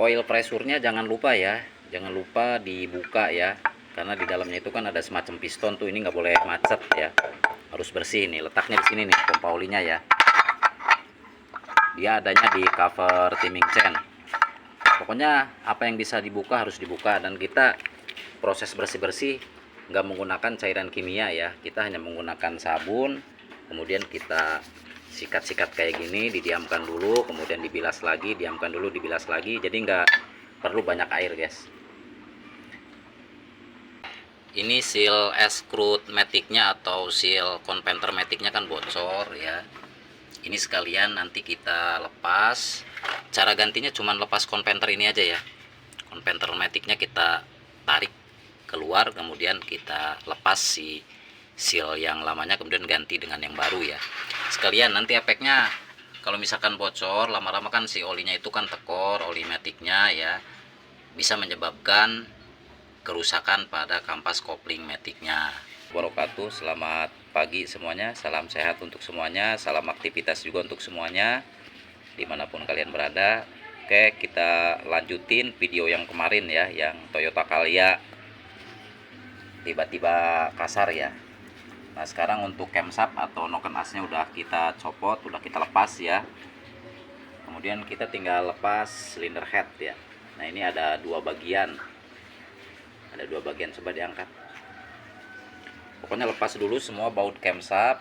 oil pressure-nya jangan lupa ya, jangan lupa dibuka ya, karena di dalamnya itu kan ada semacam piston tuh, ini nggak boleh macet ya, harus bersih. Nih letaknya di sini nih pompa olinya ya, dia adanya di cover timing chain. Pokoknya apa yang bisa dibuka harus dibuka, dan kita proses bersih-bersih nggak menggunakan cairan kimia ya, kita hanya menggunakan sabun, kemudian kita sikat-sikat kayak gini, didiamkan dulu, kemudian dibilas lagi, diamkan dulu, dibilas lagi, jadi nggak perlu banyak air guys. Ini seal screw maticnya atau seal conventer maticnya kan bocor ya, ini sekalian nanti kita lepas. Cara gantinya cuman lepas conventer ini aja ya, conventer maticnya kita tarik keluar, kemudian kita lepas si seal yang lamanya, kemudian ganti dengan yang baru ya. Sekalian nanti efeknya kalau misalkan bocor lama-lama kan si olinya itu kan tekor, oli maticnya ya, bisa menyebabkan kerusakan pada kampas kopling maticnya. Wabarakatuh, selamat pagi semuanya, salam sehat untuk semuanya, salam aktivitas juga untuk semuanya dimanapun kalian berada. Oke, kita lanjutin video yang kemarin ya, yang Toyota Calya tiba-tiba kasar ya. Nah sekarang untuk camshaft atau noken asnya udah kita copot, udah kita lepas ya, kemudian kita tinggal lepas silinder head ya. Nah ini ada dua bagian, coba diangkat. Pokoknya lepas dulu semua baut camshaft,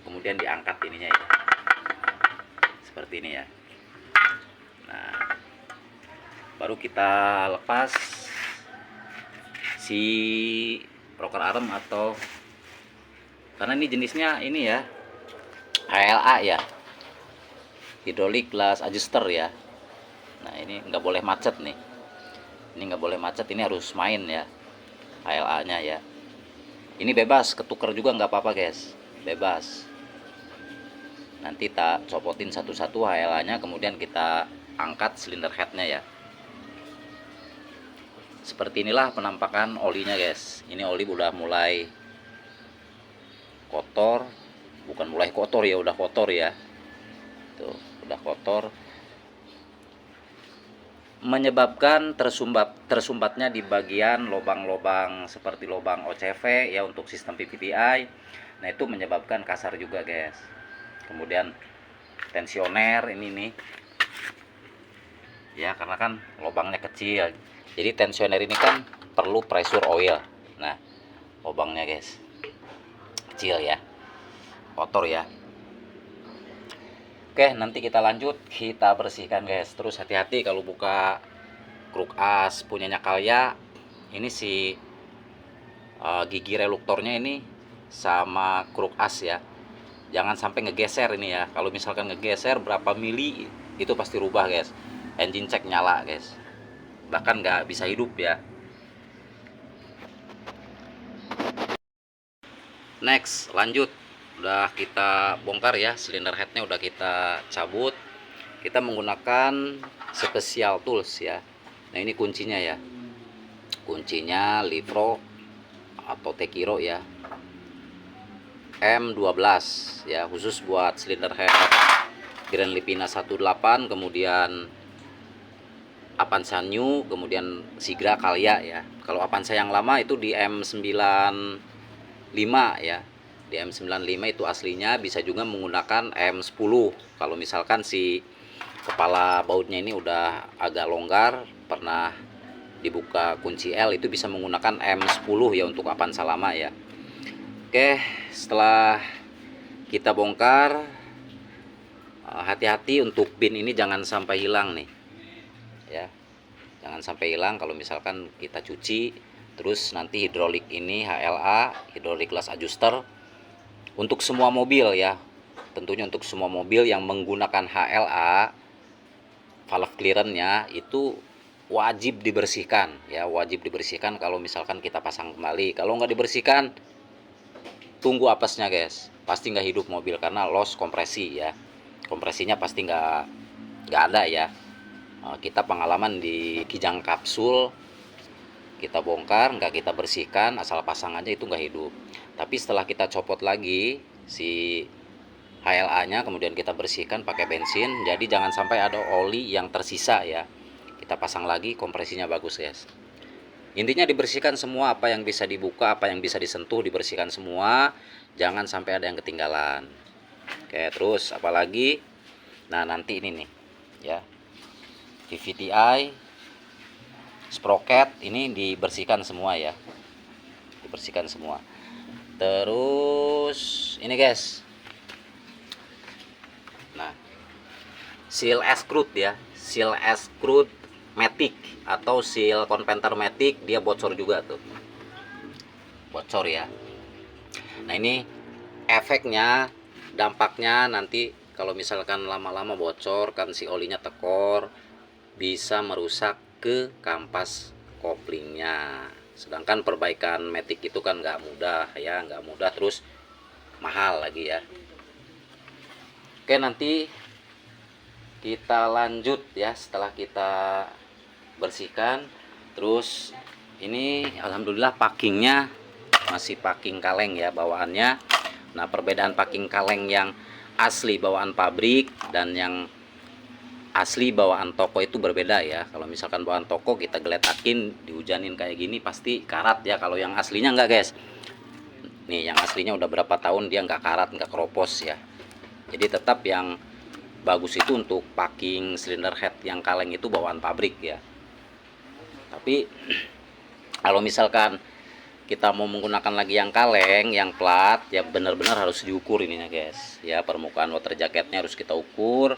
kemudian diangkat ininya ya, seperti ini ya. Nah baru kita lepas si rocker arm, atau karena ini jenisnya ini ya HLA ya, hydraulic glass adjuster ya. Nah ini nggak boleh macet nih, ini nggak boleh macet, ini harus main ya HLA nya ya. Ini bebas ketuker juga nggak apa-apa guys, bebas. Nanti tak copotin satu-satu HLA nya, kemudian kita angkat silinder headnya ya. Seperti inilah penampakan olinya guys. Ini oli udah mulai kotor, bukan mulai kotor ya, udah kotor ya. Tuh, udah kotor. Menyebabkan tersumbatnya di bagian lubang-lubang seperti lubang OCV ya untuk sistem PPTI. Nah, itu menyebabkan kasar juga, guys. Kemudian tensioner ini nih. Ya, karena kan lubangnya kecil. Jadi tensioner ini kan perlu pressure oil. Nah, lubangnya guys kecil ya, kotor ya. Oke, nanti kita lanjut, kita bersihkan guys. Terus hati-hati kalau buka kruk as punyanya Calya. Ini si gigi reduktornya ini sama kruk as ya, jangan sampai ngegeser ini ya. Kalau misalkan ngegeser berapa mili itu pasti rubah guys. Engine check nyala guys, bahkan nggak bisa hidup ya. Next, lanjut, udah kita bongkar ya, silinder headnya udah kita cabut. Kita menggunakan special tools ya. Nah ini kuncinya ya, kuncinya Livro atau Tekiro ya, M12 ya, khusus buat silinder head Grand Lipina 18, kemudian Avanza New, kemudian Sigra Calya ya. Kalau Avanza yang lama itu di M95 ya, di M95 itu aslinya. Bisa juga menggunakan M10 kalau misalkan si kepala bautnya ini udah agak longgar, pernah dibuka kunci L, itu bisa menggunakan M10 ya untuk Avanza lama ya. Oke, setelah kita bongkar, hati-hati untuk pin ini jangan sampai hilang nih ya, jangan sampai hilang kalau misalkan kita cuci. Terus nanti hidrolik ini HLA, hydraulic glass adjuster, untuk semua mobil ya, tentunya untuk semua mobil yang menggunakan HLA, valve clearance-nya itu wajib dibersihkan ya, wajib dibersihkan. Kalau misalkan kita pasang kembali, kalau nggak dibersihkan, tunggu apesnya guys, pasti nggak hidup mobil karena loss kompresi ya, kompresinya pasti nggak ada ya. Kita pengalaman di Kijang Kapsul, kita bongkar, nggak kita bersihkan, asal pasang aja itu nggak hidup. Tapi setelah kita copot lagi si HLA nya, kemudian kita bersihkan pakai bensin, jadi jangan sampai ada oli yang tersisa ya. Kita pasang lagi, kompresinya bagus guys. Intinya dibersihkan semua, apa yang bisa dibuka, apa yang bisa disentuh dibersihkan semua, jangan sampai ada yang ketinggalan. Oke, terus apalagi, nah nanti ini nih ya, VVTi, sprocket ini dibersihkan semua ya, dibersihkan semua. Terus ini guys, nah seal screw ya, seal screw matic atau seal converter matic, dia bocor juga tuh, bocor ya. Nah ini efeknya, dampaknya nanti kalau misalkan lama-lama bocor kan, si olinya tekor, bisa merusak ke kampas koplingnya. Sedangkan perbaikan matic itu kan nggak mudah ya, nggak mudah, terus mahal lagi ya. Oke, nanti kita lanjut ya setelah kita bersihkan. Terus ini alhamdulillah packingnya masih packing kaleng ya bawaannya. Nah, perbedaan packing kaleng yang asli bawaan pabrik dan yang asli bawaan toko itu berbeda ya. Kalau misalkan bawaan toko kita geletakin, dihujanin kayak gini pasti karat ya. Kalau yang aslinya enggak guys. Nih yang aslinya udah berapa tahun dia nggak karat, nggak keropos ya. Jadi tetap yang bagus itu untuk packing silinder head yang kaleng itu bawaan pabrik ya. Tapi kalau misalkan kita mau menggunakan lagi yang kaleng, yang plat, ya benar-benar harus diukur ininya guys. Ya permukaan water jacketnya harus kita ukur,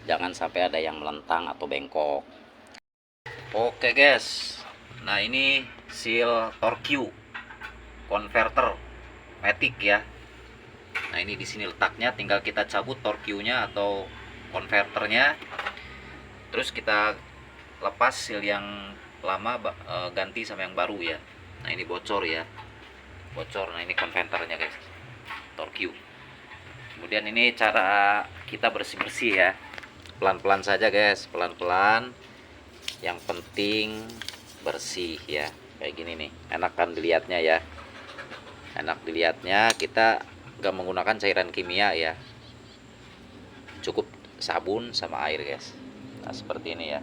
jangan sampai ada yang melentang atau bengkok. Oke guys, nah ini seal torque converter matic ya. Nah ini di sini letaknya, tinggal kita cabut torque-nya atau konverternya, terus kita lepas seal yang lama, ganti sama yang baru ya. Nah ini bocor ya, bocor. Nah ini konverternya guys, torque. Kemudian ini cara kita bersih-bersih ya, pelan-pelan saja guys, pelan-pelan. Yang penting bersih ya, kayak gini nih, enak kan dilihatnya ya, enak dilihatnya. Kita nggak menggunakan cairan kimia ya, cukup sabun sama air guys. Nah seperti ini ya.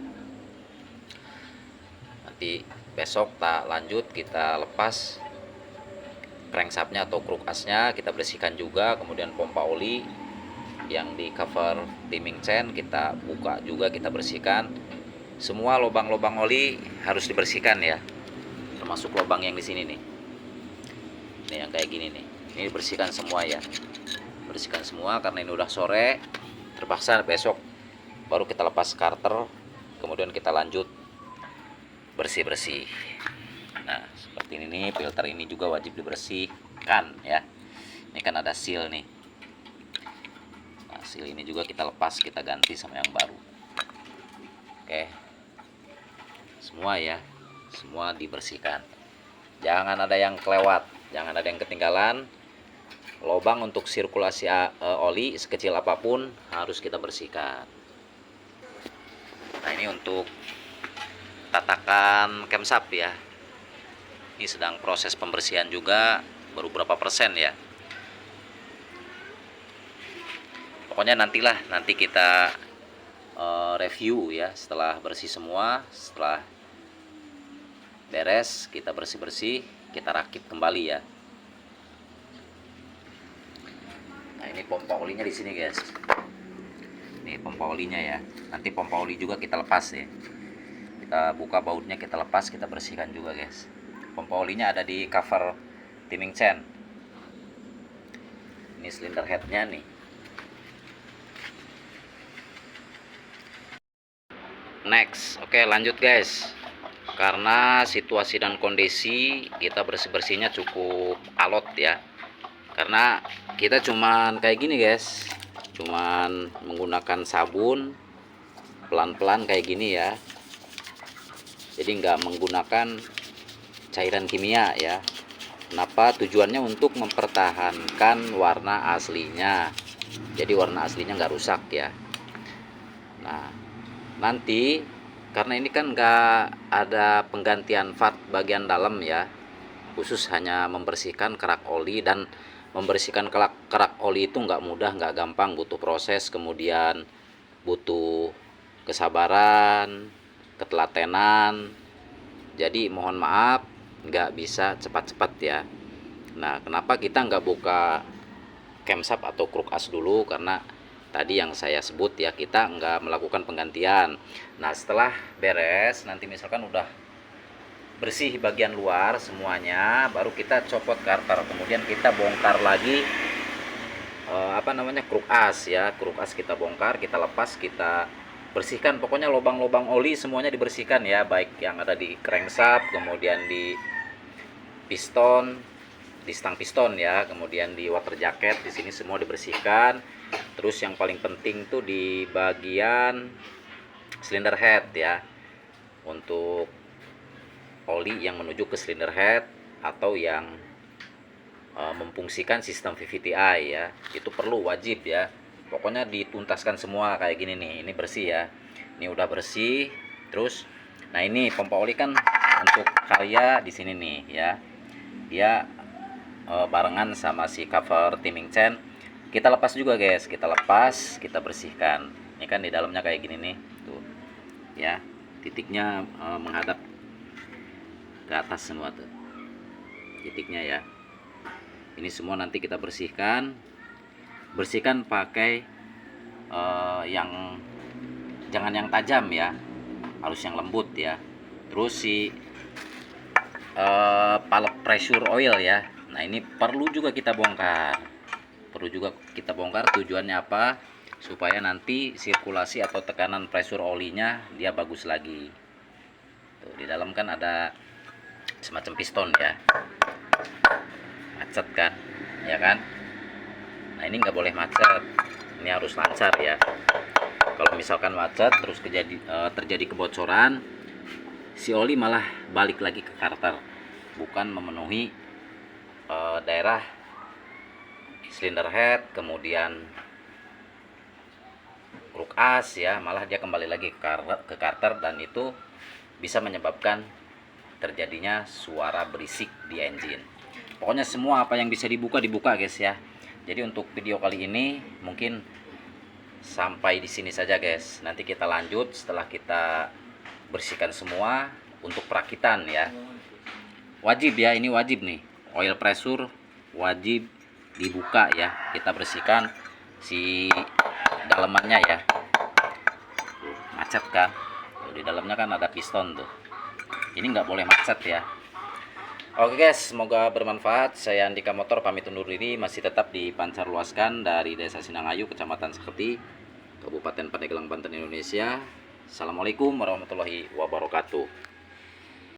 Nanti besok tak lanjut, kita lepas crankshaftnya atau kruk asnya, kita bersihkan juga. Kemudian pompa oli yang di cover timing chain kita buka juga, kita bersihkan. Semua lubang-lubang oli harus dibersihkan ya, termasuk lubang yang di sini nih. Ini yang kayak gini nih, ini bersihkan semua ya, bersihkan semua. Karena ini udah sore, terpaksa besok baru kita lepas starter, kemudian kita lanjut bersih-bersih. Nah seperti ini nih, filter ini juga wajib dibersihkan ya. Ini kan ada seal nih. Nah seal ini juga kita lepas, kita ganti sama yang baru. Oke, semua ya, semua dibersihkan, jangan ada yang kelewat, jangan ada yang ketinggalan. Lubang untuk sirkulasi oli sekecil apapun harus kita bersihkan. Nah ini untuk tatakan camshaft ya, ini sedang proses pembersihan juga, baru berapa persen ya. Pokoknya nanti kita review ya setelah bersih semua. Setelah beres kita bersih-bersih, kita rakit kembali ya. Nah ini pompa olinya di sini guys, ini pompa olinya ya. Nanti pompa oli juga kita lepas ya, kita buka bautnya, kita lepas, kita bersihkan juga guys. Pompa olinya ada di cover timing chain. Ini silinder headnya nih. Next, oke lanjut guys. Karena situasi dan kondisi kita bersih-bersihnya cukup alot ya. Karena kita cuman kayak gini guys, cuman menggunakan sabun pelan-pelan kayak gini ya. Jadi nggak menggunakan cairan kimia ya. Kenapa? Tujuannya untuk mempertahankan warna aslinya, jadi warna aslinya nggak rusak ya. Nah nanti karena ini kan nggak ada penggantian fat bagian dalam ya, khusus hanya membersihkan kerak oli. Dan membersihkan kerak oli itu nggak mudah, nggak gampang, butuh proses, kemudian butuh kesabaran, ketelatenan. Jadi mohon maaf nggak bisa cepat-cepat ya. Nah, kenapa kita nggak buka camshaft atau kruk as dulu? Karena tadi yang saya sebut ya, kita nggak melakukan penggantian. Nah, setelah beres, nanti misalkan udah bersih bagian luar semuanya, baru kita copot karter, kemudian kita bongkar lagi kruk as ya. Kruk as kita bongkar, kita lepas, kita bersihkan, pokoknya lubang-lubang oli semuanya dibersihkan ya, baik yang ada di crankshaft, kemudian di piston, di stang piston ya, kemudian di water jacket, di sini semua dibersihkan. Terus yang paling penting tuh di bagian cylinder head ya, untuk oli yang menuju ke cylinder head atau yang memfungsikan sistem VVTi ya, itu perlu, wajib ya. Pokoknya dituntaskan semua kayak gini nih. Ini bersih ya, ini udah bersih. Terus nah ini pompa oli kan untuk Calya di sini nih ya, dia barengan sama si cover timing chain. Kita lepas juga guys, kita lepas, kita bersihkan. Ini kan di dalamnya kayak gini nih tuh ya, titiknya menghadap ke atas semua tuh titiknya ya. Ini semua nanti kita bersihkan pakai yang jangan yang tajam ya, harus yang lembut ya. Terus si palep pressure oil ya, nah ini perlu juga kita bongkar, tujuannya apa? Supaya nanti sirkulasi atau tekanan pressure olinya dia bagus lagi. Tuh, di dalam kan ada semacam piston ya, macet kan ya kan. Nah, ini nggak boleh macet, ini harus lancar ya. Kalau misalkan macet terus terjadi kebocoran, si oli malah balik lagi ke karter, bukan memenuhi daerah cylinder head, kemudian kruk as ya, malah dia kembali lagi ke karter, dan itu bisa menyebabkan terjadinya suara berisik di engine. Pokoknya semua apa yang bisa dibuka guys ya. Jadi untuk video kali ini mungkin sampai di sini saja guys. Nanti kita lanjut setelah kita bersihkan semua untuk perakitan ya. Wajib ya, ini wajib nih. Oil pressure wajib dibuka ya. Kita bersihkan si dalemannya ya. Macet kan? Di dalamnya kan ada piston tuh. Ini nggak boleh macet ya. Oke guys, semoga bermanfaat. Saya Andika Motor pamit undur diri, masih tetap dipancarluaskan dari Desa Sinangayu, Kecamatan Seketi, Kabupaten Pandeglang, Banten, Indonesia. Assalamualaikum warahmatullahi wabarakatuh.